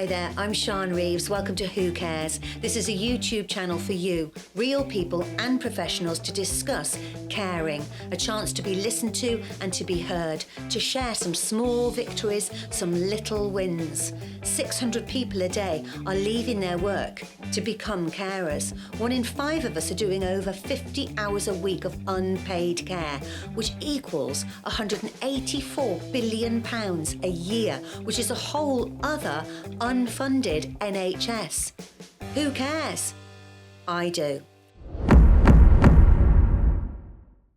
Hi there, I'm Sian Reeves. Welcome to Who Cares? This is a YouTube channel for you, real people and professionals, to discuss caring, a chance to be listened to and to be heard, to share some small victories, some little wins. 600 people a day are leaving their work to become carers. 1 in 5 of us are doing over 50 hours a week of unpaid care, which equals £184 billion a year, which is a whole other unfunded NHS. Who cares? I do.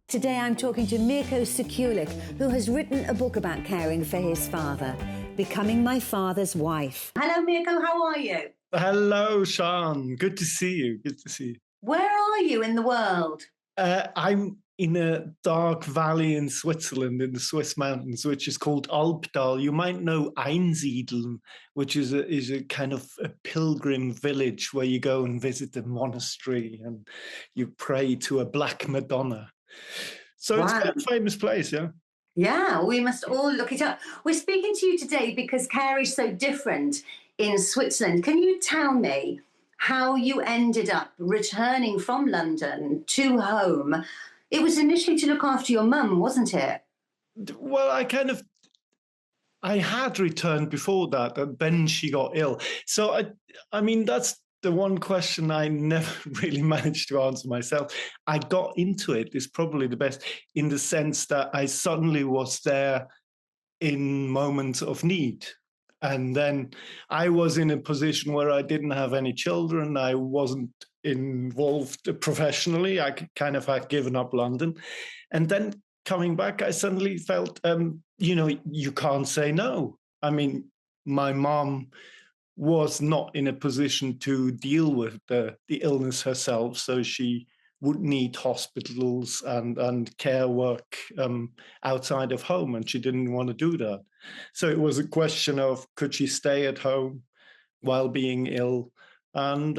Today I'm talking to Mirko, who has written a book about caring for his father, Becoming My Father's Wife. Hello Mirko, how are you? Hello, Sian. Good to see you. Good to see you. Where are you in the world? I'm in a dark valley in Switzerland, in the Swiss mountains, which is called Alpdal. You might know Einsiedeln, which is a kind of a pilgrim village where you go and visit a monastery and you pray to a black Madonna. So It's quite a famous place, yeah. Yeah, we must all look it up. We're speaking to you today because care is so different in Switzerland. Can you tell me how you ended up returning from London to home? It was initially to look after your mum, wasn't it? Well, I had returned before that, and then she got ill. So, I mean, that's the one question I never really managed to answer myself. I got into it, is probably the best, in the sense that I suddenly was there in moments of need. And then I was in a position where I didn't have any children. I wasn't involved professionally. I kind of had given up London. And then coming back, I suddenly felt, you can't say no. I mean, my mom was not in a position to deal with the illness herself. So she would need hospitals and care work outside of home, and she didn't want to do that. So it was a question of, could she stay at home while being ill? And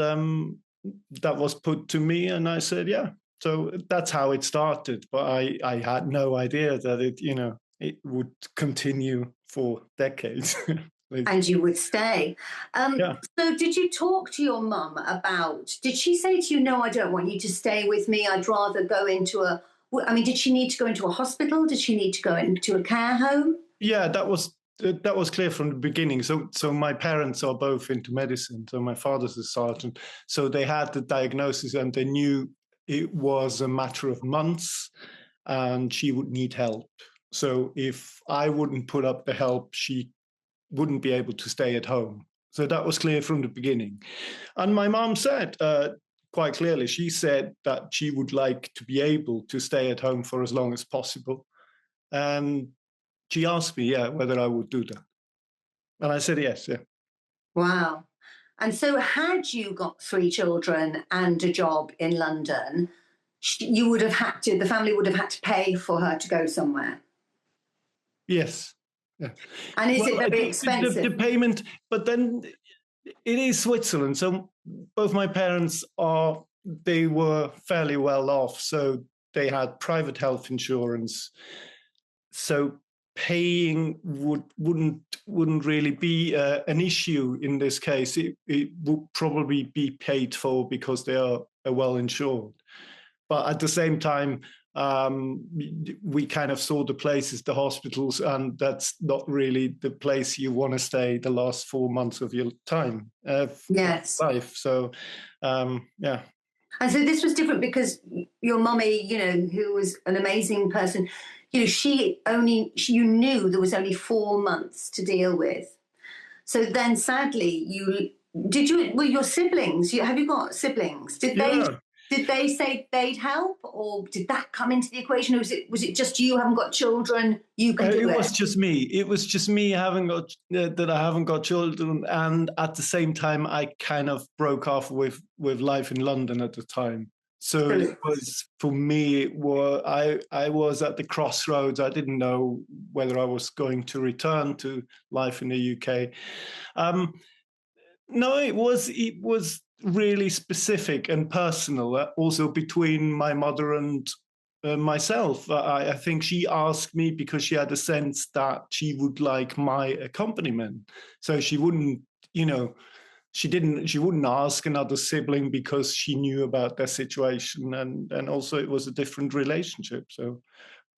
that was put to me, and I said, yeah. So that's how it started. But I had no idea that it would continue for decades. And you would stay. Yeah. So did you talk to your mum about, did she say to you, no, I don't want you to stay with me, I'd rather go into did she need to go into a hospital? Did she need to go into a care home? Yeah, that was clear from the beginning. So my parents are both into medicine. So my father's a sergeant. So they had the diagnosis and they knew it was a matter of months and she would need help. So if I wouldn't put up the help, she wouldn't be able to stay at home. So that was clear from the beginning. And my mom said quite clearly, she said that she would like to be able to stay at home for as long as possible. And she asked me, whether I would do that. And I said yes, yeah. Wow. And so had you got 3 children and a job in London, the family would have had to pay for her to go somewhere? Yes. Yeah. And is it very expensive? The payment, but then it is Switzerland. So both my parents they were fairly well off. So they had private health insurance. So paying wouldn't really be an issue in this case. It would probably be paid for because they are well insured. But at the same time, we kind of saw the places, the hospitals, and that's not really the place you want to stay the last 4 months of your time. Yes. Life. So, yeah. And so this was different because your mummy, who was an amazing person, you knew there was only 4 months to deal with. So then sadly, were your siblings, have you got siblings? Did they say they'd help, or did that come into the equation? Or was it just you haven't got children, you can do it? It was just me. It was just me I haven't got children. And at the same time, I kind of broke off with life in London at the time. So it was, for me, I was at the crossroads. I didn't know whether I was going to return to life in the UK. No, it was really specific and personal, also between my mother and myself. I think she asked me because she had a sense that she would like my accompaniment. So she wouldn't, she wouldn't ask another sibling because she knew about their situation, and also it was a different relationship. So.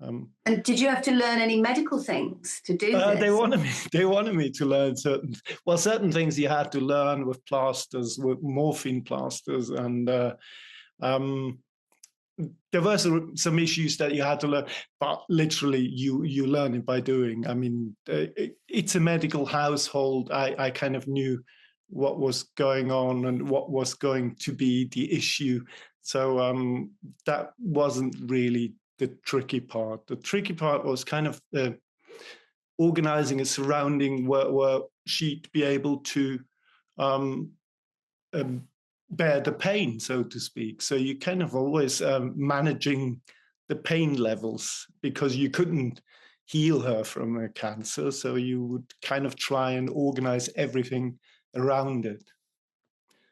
And did you have to learn any medical things to do this? They wanted me to learn certain things you had to learn with plasters, with morphine plasters, and there were some issues that you had to learn, but literally you learn it by doing. I mean, it's a medical household. I kind of knew what was going on and what was going to be the issue. So that wasn't really the tricky part. The tricky part was kind of organizing a surrounding where she'd be able to bear the pain, so to speak. So you kind of always managing the pain levels, because you couldn't heal her from a cancer. So you would kind of try and organize everything around it.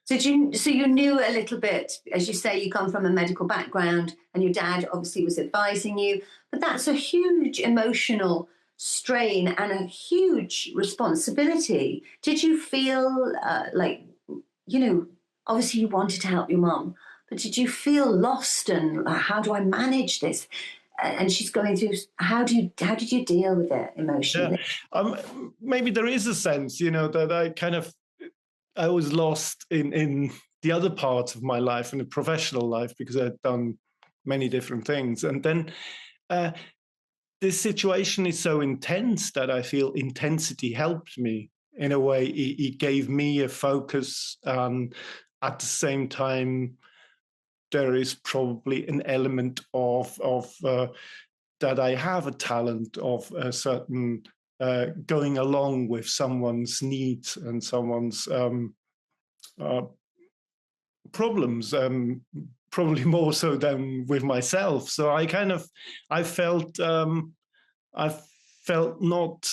So you knew a little bit, as you say, you come from a medical background, and your dad obviously was advising you, but that's a huge emotional strain and a huge responsibility. Did you feel obviously you wanted to help your mum, but did you feel lost and how do I manage this? And she's going through, how did you deal with it emotionally? Yeah. Maybe there is a sense, that I was lost in the other parts of my life, in the professional life, because I'd done many different things. And then this situation is so intense that I feel intensity helped me in a way. It gave me a focus. At the same time, there is probably an element of that I have a talent of a certain going along with someone's needs and someone's problems, probably more so than with myself. So I felt not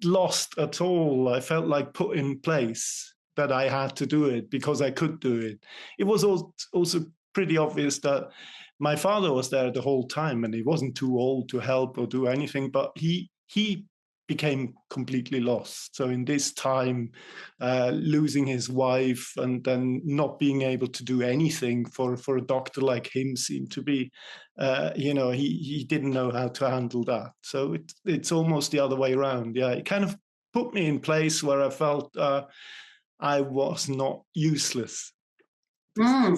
lost at all. I felt like put in place, that I had to do it because I could do it. It was also pretty obvious that my father was there the whole time, and he wasn't too old to help or do anything, but he became completely lost. So in this time, losing his wife and then not being able to do anything for a doctor like him seemed to be, he didn't know how to handle that. So it's almost the other way around. Yeah, it kind of put me in place where I felt I was not useless. Well,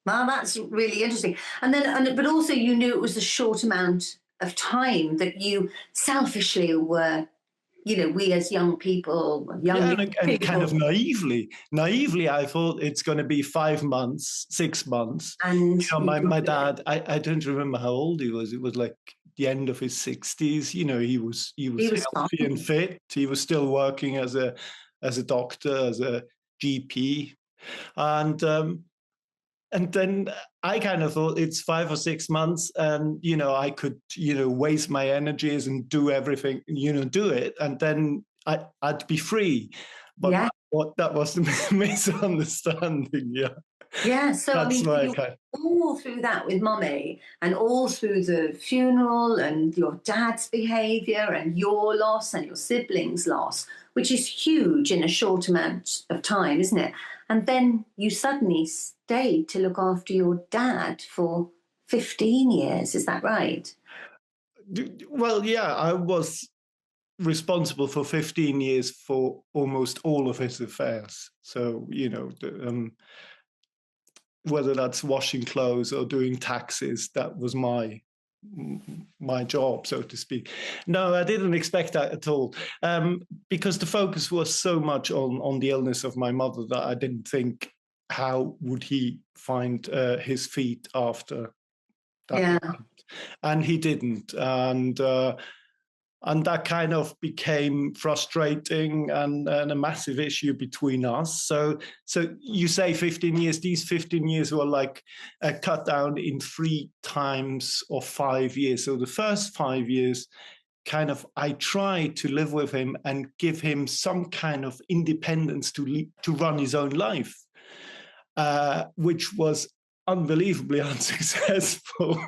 that's really interesting. But also you knew it was a short amount of time that you selfishly were, we as young people, and kind of naively, I thought it's going to be 5 months, 6 months. And my dad, I don't remember how old he was. It was like the end of his 60s. He was healthy fine. and fit. He was still working as a doctor, as a GP, and then I kind of thought it's 5 or 6 months, and I could waste my energies and do everything, do it, and then I'd be free. But yeah, that was the misunderstanding. Yeah. yeah. So That's my you all through that with mummy, and all through the funeral, and your dad's behaviour, and your loss, and your siblings' loss, which is huge in a short amount of time, isn't it? And then you suddenly stayed to look after your dad for 15 years. Is that right? Well, yeah, I was responsible for 15 years for almost all of his affairs. So, whether that's washing clothes or doing taxes, that was my job, so to speak. No, I didn't expect that at all, because the focus was so much on the illness of my mother that I didn't think, how would he find his feet after that? Yeah. And he didn't. And that kind of became frustrating and a massive issue between us. So you say 15 years, these 15 years were like cut down in 3 times of 5 years. So the first 5 years, kind of, I tried to live with him and give him some kind of independence to run his own life, which was unbelievably unsuccessful.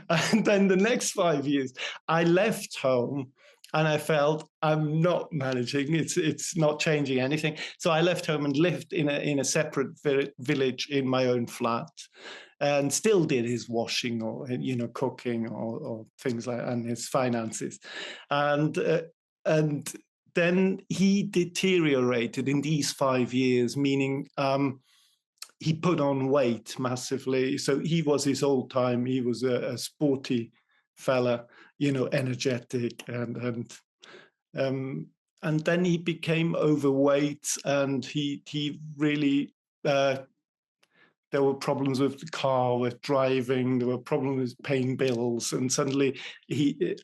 And then the next 5 years, I left home and I felt I'm not managing. It's not changing anything. So I left home and lived in a separate village in my own flat, and still did his washing or cooking or things like, and his finances, and then he deteriorated in these 5 years, meaning he put on weight massively. So he was his old time. He was a sporty fella, energetic, and then he became overweight, and he really. There were problems with the car, with driving. There were problems with paying bills, and suddenly,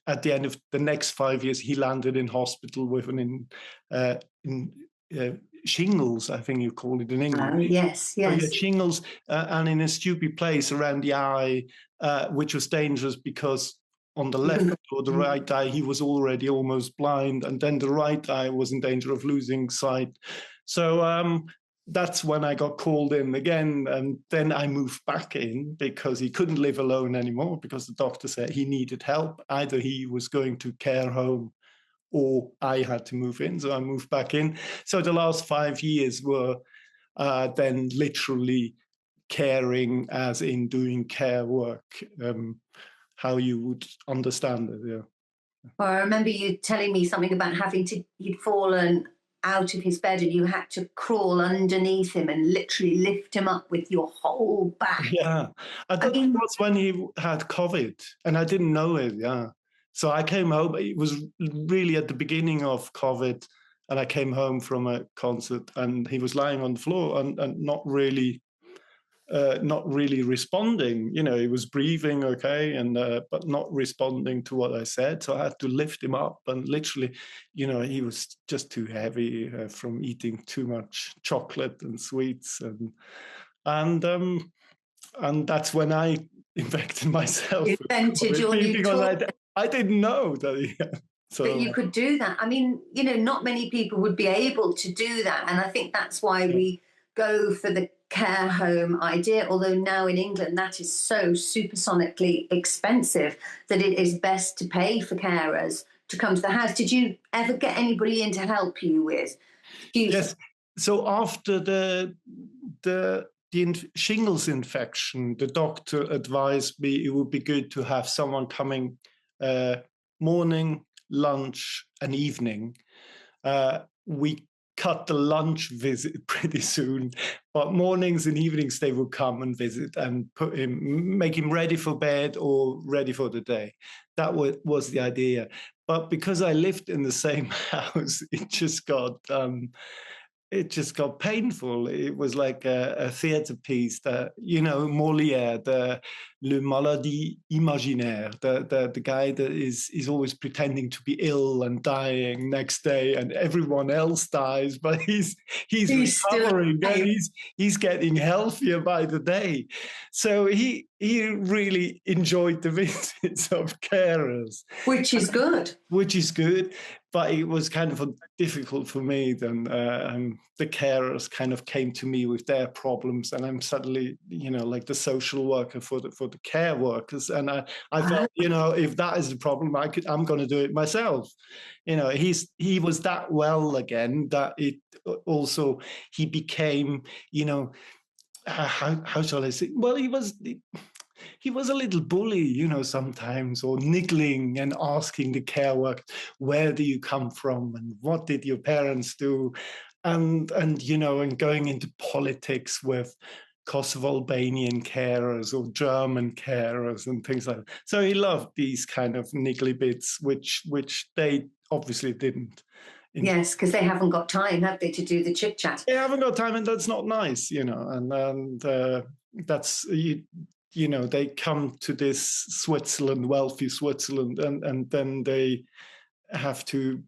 at the end of the next 5 years, he landed in hospital with shingles, I think you call it in English. Yes, So he yes. had shingles, and in a stupid place around the eye, which was dangerous because on the left or the right eye, he was already almost blind, and then the right eye was in danger of losing sight. So that's when I got called in again, and then I moved back in because he couldn't live alone anymore, because the doctor said he needed help. Either he was going to care home or I had to move in. So I moved back in. So the last 5 years were then literally caring, as in doing care work, how you would understand it. Yeah. Well, I remember you telling me something about you'd fallen out of his bed and you had to crawl underneath him and literally lift him up with your whole back. Yeah. That was when he had COVID, and I didn't know it. Yeah. So I came home. It was really at the beginning of COVID, and I came home from a concert, and he was lying on the floor and not really responding. He was breathing okay, and but not responding to what I said. So I had to lift him up, and literally, he was just too heavy from eating too much chocolate and sweets, and that's when I infected myself. You invented your new because I didn't know that. That you could do that. I mean, not many people would be able to do that. And I think that's why we go for the care home idea. Although now in England, that is so supersonically expensive that it is best to pay for carers to come to the house. Did you ever get anybody in to help you with? Yes. So after the shingles infection, the doctor advised me it would be good to have someone coming morning, lunch, and evening. We cut the lunch visit pretty soon, but mornings and evenings they would come and visit and make him ready for bed or ready for the day. That was the idea. But because I lived in the same house, it just got painful. It was like a theater piece that, Molière, the Le Maladie Imaginaire, the guy that is always pretending to be ill and dying next day, and everyone else dies, but he's recovering and he's getting healthier by the day. So he really enjoyed the visits of carers. Which is good. But it was kind of difficult for me. Then the carers kind of came to me with their problems, and I'm suddenly, like the social worker for the care workers. And I felt, if that is the problem, I'm going to do it myself. He was that well again that it also he became, how shall I say? Well, he was a little bully, sometimes, or niggling and asking the care worker, where do you come from and what did your parents do? And going into politics with Kosovo Albanian carers or German carers and things like that. So he loved these kind of niggly bits, which they obviously didn't. Yes, because they haven't got time, have they, to do the chit chat? They haven't got time, and that's not nice, and that's they come to this Switzerland, wealthy Switzerland, and then they have to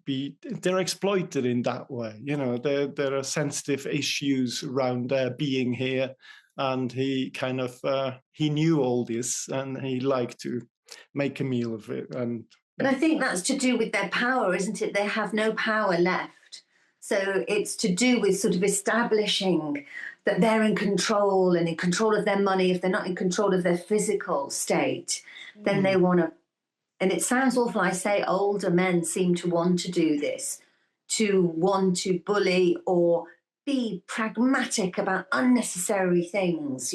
they're exploited in that way. There are sensitive issues around their being here, and he kind of he knew all this, and he liked to make a meal of it. But I think that's to do with their power, isn't it? They have no power left. So it's to do with sort of establishing that they're in control and in control of their money. If they're not in control of their physical state, then they want to. And it sounds awful. I say older men seem to want to do this, to want to bully or be pragmatic about unnecessary things,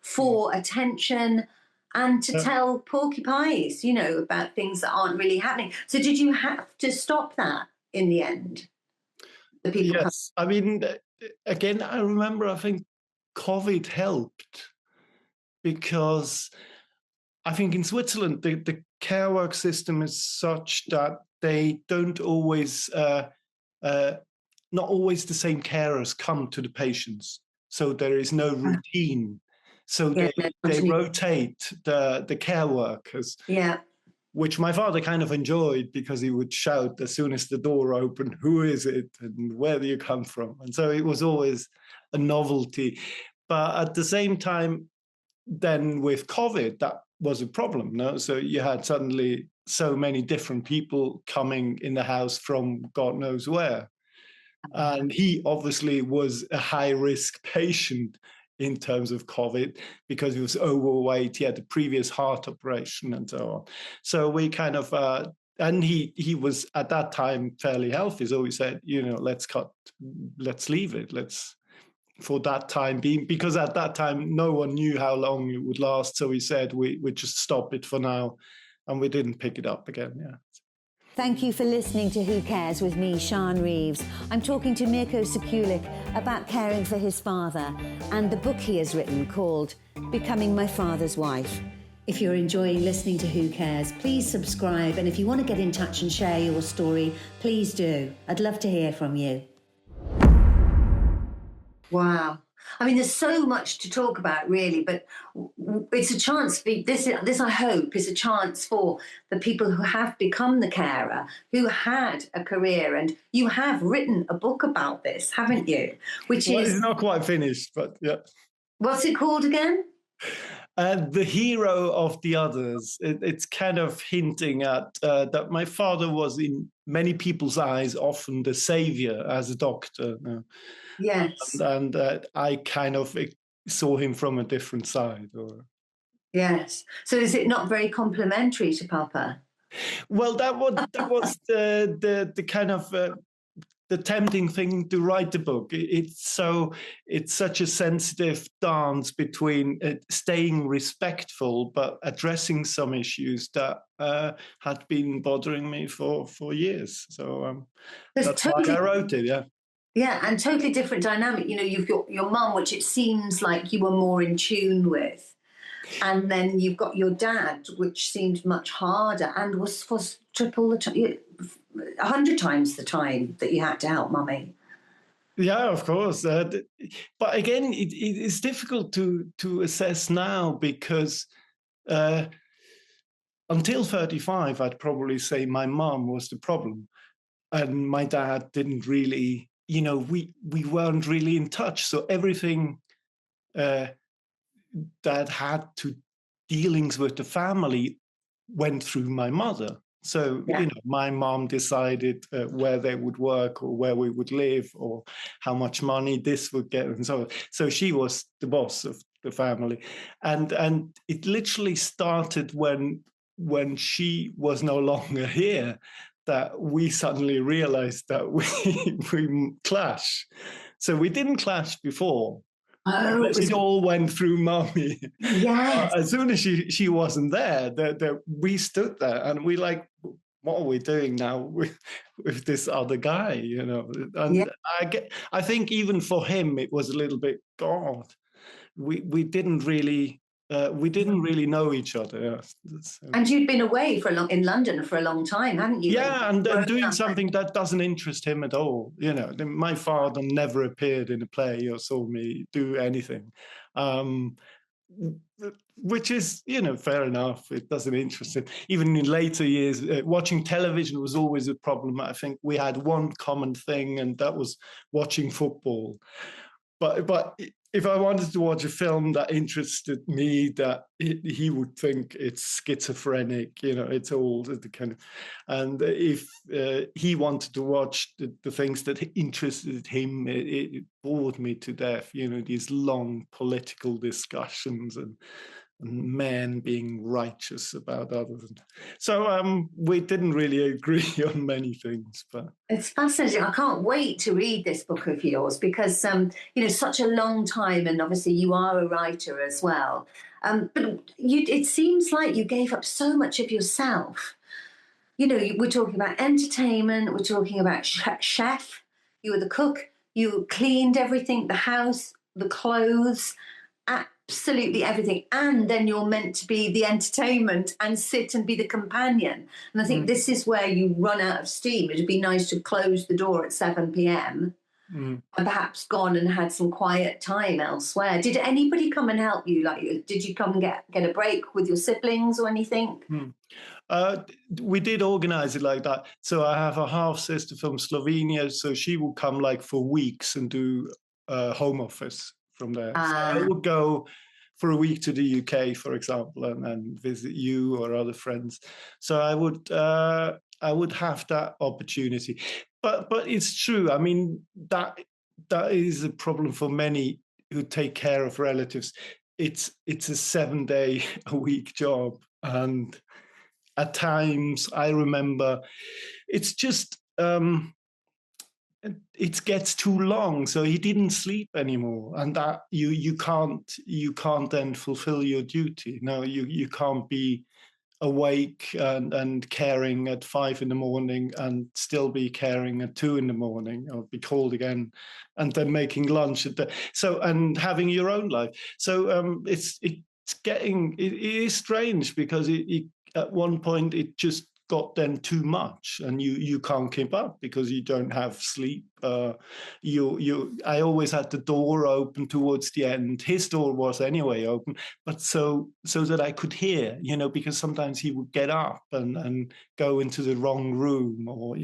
for attention and to tell porcupines, about things that aren't really happening. So did you have to stop that in the end? The people Yes. I mean, again, I remember, I think COVID helped because I think in Switzerland, the care work system is such that they don't always, not always the same carers come to the patients. So there is no routine. So they rotate the care workers. Yeah. Which my father kind of enjoyed because he would shout as soon as the door opened, "Who is it? And where do you come from?" And so it was always a novelty. But at the same time, then with COVID, that was a problem. No? So you had suddenly so many different people coming in the house from God knows where. And he obviously was a high-risk patient in terms of COVID because he was overweight. He had a previous heart operation and so on. So we kind of, and he was at that time fairly healthy. So we said, let's leave it. For that time being, because at that time, no one knew how long it would last. So we said, we just stop it for now. And we didn't pick it up again, yeah. Thank you for listening to Who Cares with me, Sian Reeves. I'm talking to Mirko about caring for his father and the book he has written called Becoming My Father's Wife. If you're enjoying listening to Who Cares, please subscribe. And if you want to get in touch and share your story, please do. I'd love to hear from you. Wow. I mean, there's so much to talk about, really, but it's a chance. This, I hope, is a chance for the people who have become the carer, who had a career, and you have written a book about this, haven't you? It's not quite finished, but yeah. What's it called again? The Hero of the Others. It's kind of hinting at that my father was, in many people's eyes, often the savior as a doctor. Yes. And I kind of saw him from a different side. Yes. So is it not very complimentary to Papa? Well, that was the kind of the tempting thing to write the book. It's such a sensitive dance between staying respectful but addressing some issues that had been bothering me for years. So that's why I wrote it. Yeah. Yeah, and totally different dynamic. You've got your mum, which it seems like you were more in tune with. And then you've got your dad, which seemed much harder and was triple the time, 100 times the time that you had to help Mummy. Yeah, of course. But again, it is difficult to assess now because until 35, I'd probably say my mum was the problem. And my dad didn't really, we weren't really in touch. So everything that had to dealings with the family went through my mother. So, my mom decided where they would work or where we would live or how much money this would get and so on. So she was the boss of the family. And it literally started when she was no longer here, that we suddenly realized that we clash. So we didn't clash before. Oh, it all went through Mommy. Yes. As soon as she wasn't there, we stood there and we like, what are we doing now with this other guy? And I think even for him it was a little bit, God, we didn't really know each other. And you'd been away in London for a long time, hadn't you? Yeah, and doing something that doesn't interest him at all. My father never appeared in a play or saw me do anything, which is, fair enough. It doesn't interest him. Even in later years, watching television was always a problem. I think we had one common thing, and that was watching football. but if I wanted to watch a film that interested me, that he would think it's schizophrenic, it's all the kind of, and if he wanted to watch the things that interested him, it bored me to death. These long political discussions and men being righteous about others. So we didn't really agree on many things, but it's fascinating. I can't wait to read this book of yours because, such a long time, and obviously you are a writer as well. But it seems like you gave up so much of yourself. We're talking about entertainment, we're talking about chef, you were the cook, you cleaned everything, the house, the clothes, absolutely everything. And then you're meant to be the entertainment and sit and be the companion. And I think this is where you run out of steam. It'd be nice to close the door at 7 p.m. And perhaps gone and had some quiet time elsewhere. Did anybody come and help you? Like, did you come and get a break with your siblings or anything? We did organize it like that. So I have a half sister from Slovenia, so she will come like for weeks and do home office from there. So I would go for a week to the UK, for example, and visit you or other friends. So I would have that opportunity. But it's true. I mean, that is a problem for many who take care of relatives. It's a 7-day-a-week job, and at times I remember it's just it gets too long, so he didn't sleep anymore, and that you can't then fulfill your duty. No, you can't be awake and caring at 5 in.the morning and still be caring at 2 in.the morning, or be called again, and then making lunch and having your own life. So it is strange because it at one point it just got then too much, and you can't keep up because you don't have sleep. I always had the door open towards the end. His door was anyway open, but so that I could hear, because sometimes he would get up and go into the wrong room, or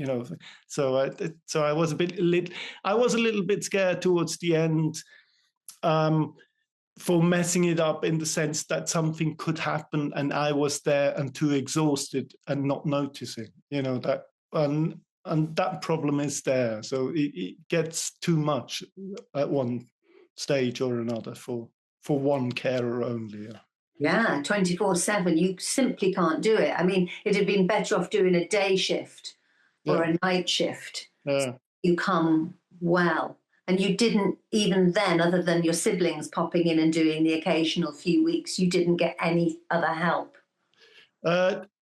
so I was a little bit scared towards the end. For messing it up, in the sense that something could happen and I was there and too exhausted and not noticing, that, and that problem is there. So it gets too much at one stage or another for one carer only. Yeah, 24/7. You simply can't do it. I mean, it'd have been better off doing a day shift or a night shift. Yeah. You come well. And you didn't, even then, other than your siblings popping in and doing the occasional few weeks, you didn't get any other help?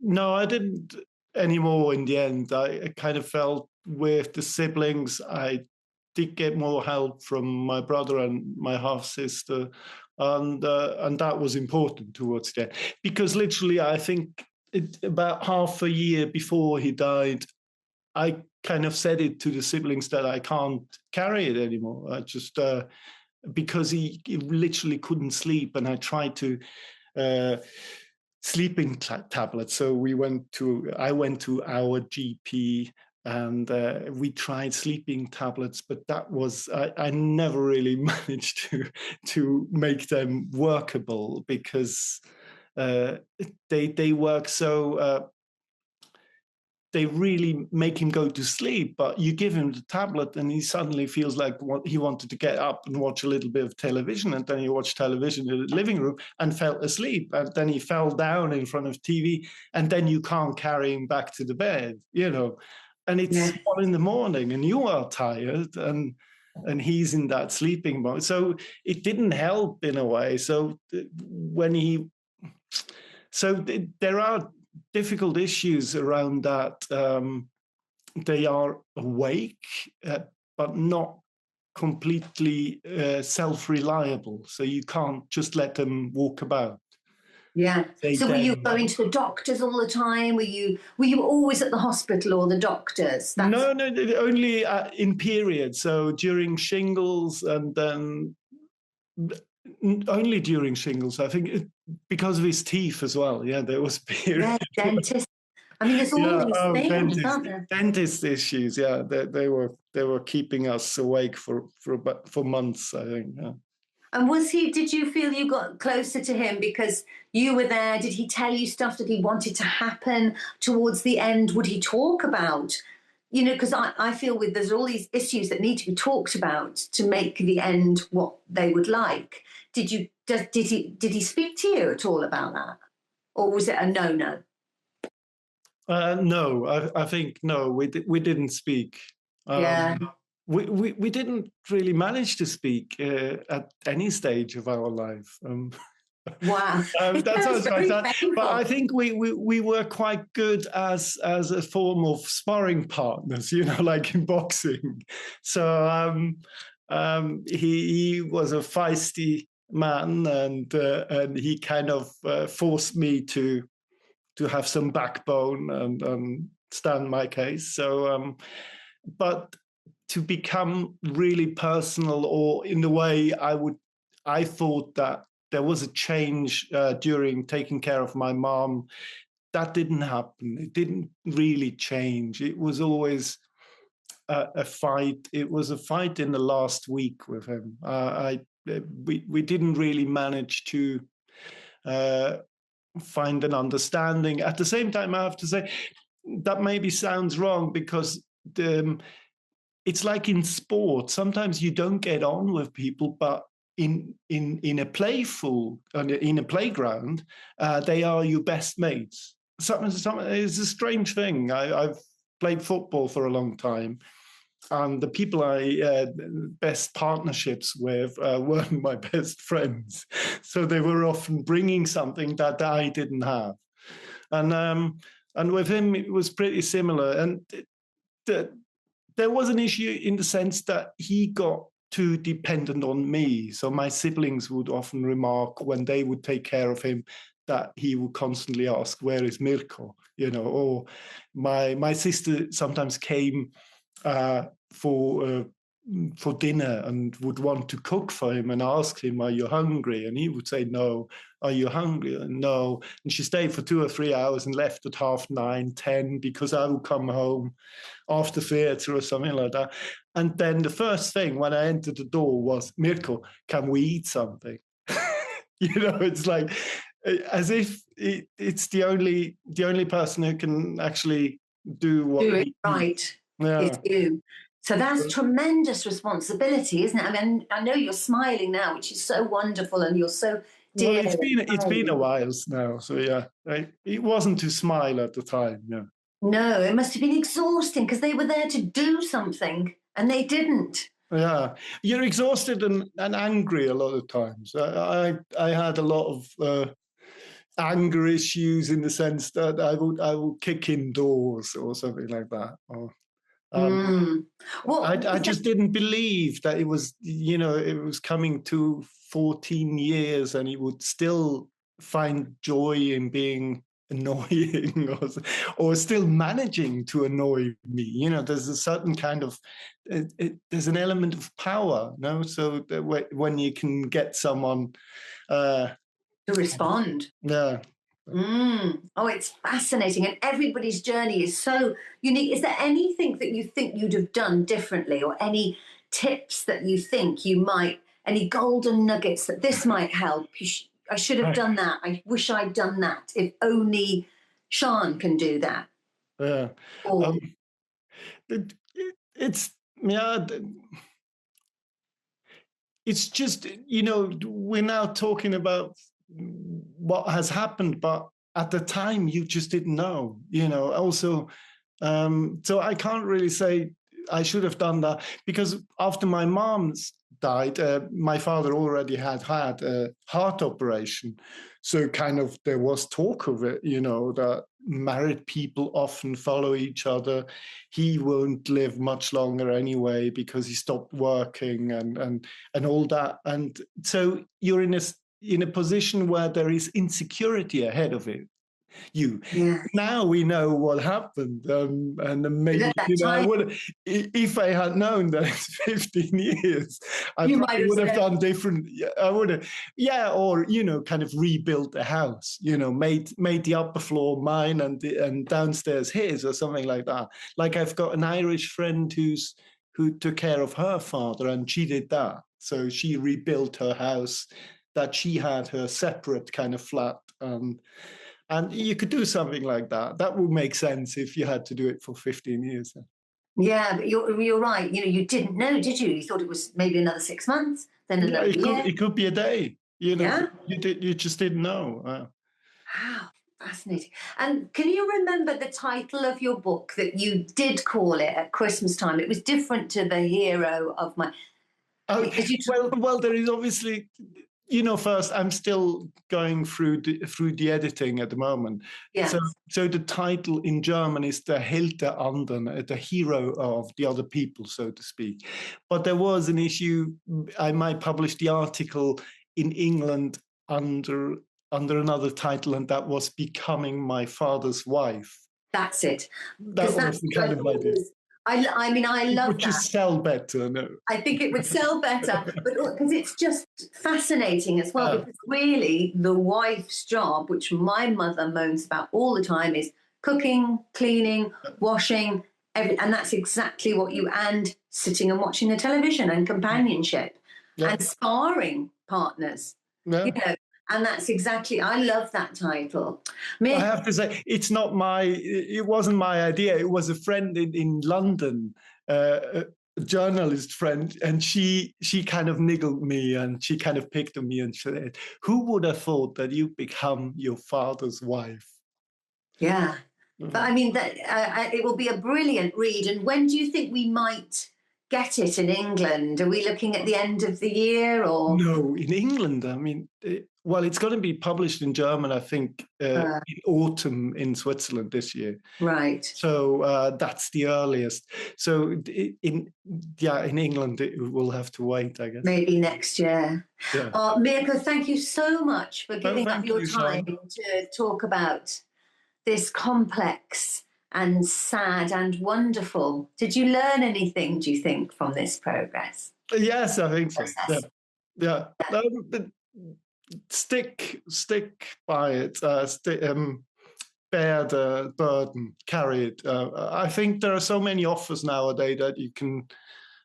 No, I didn't anymore in the end. I kind of felt with the siblings, I did get more help from my brother and my half-sister, and that was important towards the end. Because literally, I think about half a year before he died, I kind of said it to the siblings that I can't carry it anymore. I just because he literally couldn't sleep, and I tried to sleeping tablets. So I went to our GP, and we tried sleeping tablets, but that was I never really managed to make them workable, because they work so. They really make him go to sleep, but you give him the tablet and he suddenly feels like he wanted to get up and watch a little bit of television, and then he watched television in the living room and fell asleep, and then he fell down in front of TV, and then you can't carry him back to the bed, and it's 1 in.the morning and you are tired, and he's in that sleeping mode. So it didn't help in a way. So there are difficult issues around that. They are awake, but not completely self-reliable. So you can't just let them walk about. Yeah. So were you going to the doctors all the time? Were you always at the hospital or the doctors? No, only in periods. So during shingles, and then only during shingles. I think because of his teeth as well. Yeah, there was a period. Yeah, dentist. I mean, there's all Yeah, these oh, things, aren't there? dentist issues. Yeah, they were keeping us awake for months, I think. Yeah. And did you feel you got closer to him because you were there? Did he tell you stuff that he wanted to happen towards the end? Would he talk about, because I feel there's all these issues that need to be talked about to make the end what they would like. Did he speak to you at all about that? Or was it a no? No, I think no, we didn't speak. Yeah. We didn't really manage to speak at any stage of our life. Wow. It That sounds sounds quite very sad, but I painful. think we were quite good as a form of sparring partners, like in boxing. So he was a feisty man, and he kind of forced me to have some backbone and stand my case. So, but to become really personal, or in the way I thought that there was a change during taking care of my mom. That didn't happen. It didn't really change. It was always a fight. It was a fight in the last week with him. We didn't really manage to uh, find an understanding. At the same time, I have to say that maybe sounds wrong, because it's like in sport. Sometimes you don't get on with people, but in a playground, they are your best mates. It's a strange thing. I've played football for a long time, and the people I best partnerships with weren't my best friends, so they were often bringing something that I didn't have, and with him it was pretty similar, and there was an issue in the sense that he got too dependent on me. So my siblings would often remark when they would take care of him that he would constantly ask, "Where is Mirko?" Or my sister sometimes came uh, for dinner and would want to cook for him and ask him, "Are you hungry?" And he would say, "No." "Are you hungry?" And no. And she stayed for 2 or 3 hours and left at 9:30, 10, because I would come home after theatre or something like that. And then the first thing when I entered the door was, "Mirko, can we eat something?" It's like as if it's the only person who can actually do Do what it he needs. right is Yeah. you. So that's tremendous responsibility, isn't it? I mean, I know you're smiling now, which is so wonderful, and you're so Well, dear it's been and a kind. while now, so yeah, it wasn't to smile at the time. Yeah. No, it must have been exhausting because they were there to do something and they didn't. Yeah, you're exhausted and angry a lot of times. I had a lot of anger issues, in the sense that I would kick in doors or something like that. Or um, Mm. What I was that? just didn't believe that it was coming to 14 years and he would still find joy in being annoying, or still managing to annoy me. There's a certain kind of there's an element of power, no? So that when you can get someone, uh, To respond. yeah. Oh, it's fascinating. And everybody's journey is so unique. Is there anything that you think you'd have done differently, or any tips that you think any golden nuggets that this might help? I should have done that. I wish I'd done that. If only Sian can do that. Yeah. Or, Um, it's yeah. It's just, we're now talking about what has happened, but at the time you just didn't know. Also, so I can't really say I should have done that, because after my mom's died, my father already had a heart operation. So kind of there was talk of it, that married people often follow each other. He won't live much longer anyway because he stopped working and all that. And so you're in a position where there is insecurity ahead of it. you. Yeah. Now we know what happened, and then maybe, At that I time, would, if I had known that it's 15 years, I you might probably have would have said, done different. I would have, yeah, or kind of rebuilt the house. Made the upper floor mine and downstairs his, or something like that. Like I've got an Irish friend who took care of her father, and she did that. So she rebuilt her house, that she had her separate kind of flat. And you could do something like that. That would make sense if you had to do it for 15 years. yeah, but you're right. You didn't know, did you? You thought it was maybe another 6 months, then Yeah, another it could year. it could be a day. Yeah. You just didn't know. Wow, fascinating. And can you remember the title of your book that you did call it at Christmas time? It was different to the hero of my, Oh, because you, well, there is obviously, first I'm still going through the editing at the moment. So yes, so the title in German is the Held der anderen, the hero of the other people, so to speak. But there was an issue. I might publish the article in England under another title, and that was Becoming My Father's Wife. that's it. That Because was that's the what I kind of thought idea. was, I mean, I It love would that. just sell better, no? I think it would sell better, but because it's just fascinating as well. Because really, the wife's job, which my mother moans about all the time, is cooking, cleaning, washing, and that's exactly what you and sitting and watching the television and companionship Yeah, and sparring partners, you yeah. know. And that's exactly. I love that title. I Mirko, have to say, it wasn't my idea. It was a friend in London, a journalist friend, and she kind of niggled me, and she kind of picked on me and said, "Who would have thought that you become your father's wife?" yeah. But Mhm. I mean, that it will be a brilliant read. And when do you think we might get it in England? Are we looking at the end of the year or? No, in England, I mean, well, it's going to be published in German, I think, Uh, in autumn in Switzerland this year. right. So that's the earliest. So in England it will have to wait, I guess. Maybe next year. Yeah. Mirko, thank you so much for Oh, giving up thank your you, time Sian. to talk about this complex and sad and wonderful. Did you learn anything, do you think, from this Yes, I think so. Yeah, process? yeah. But stick by it. Bear the burden, carry it. I think there are so many offers nowadays that you can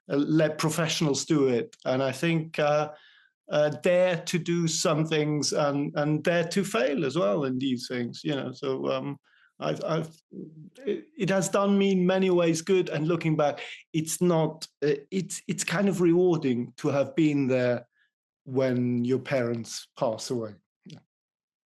let professionals do it, and I think dare to do some things and dare to fail as well in these things. So it has done me in many ways good. And looking back, it's not. It's kind of rewarding to have been there when your parents pass away.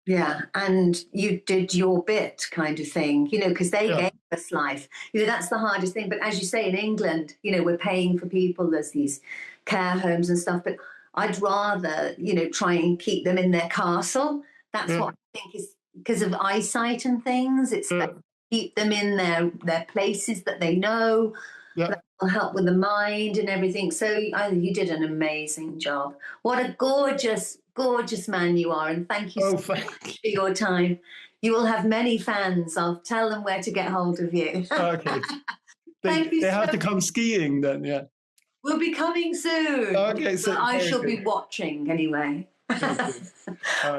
Yeah, and you did your bit kind of thing, because they Yeah, gave us life. That's the hardest thing. But as you say, in England, we're paying for people, there's these care homes and stuff. But I'd rather, try and keep them in their castle. That's yeah, what I think is because of eyesight and things. It's yeah, better to keep them in their places that they know, yeah. that will help with the mind and everything. So you did an amazing job. What a gorgeous, gorgeous man you are. And thank you so Oh, much thank for your time. You will have many fans. I'll tell them where to get hold of you. you. Okay, Thank you they so have to much. come skiing then. Yeah. We'll be coming soon. Okay, But so I very shall good. be watching anyway. Okay.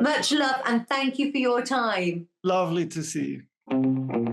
Much love and thank you for your time. Lovely to see you.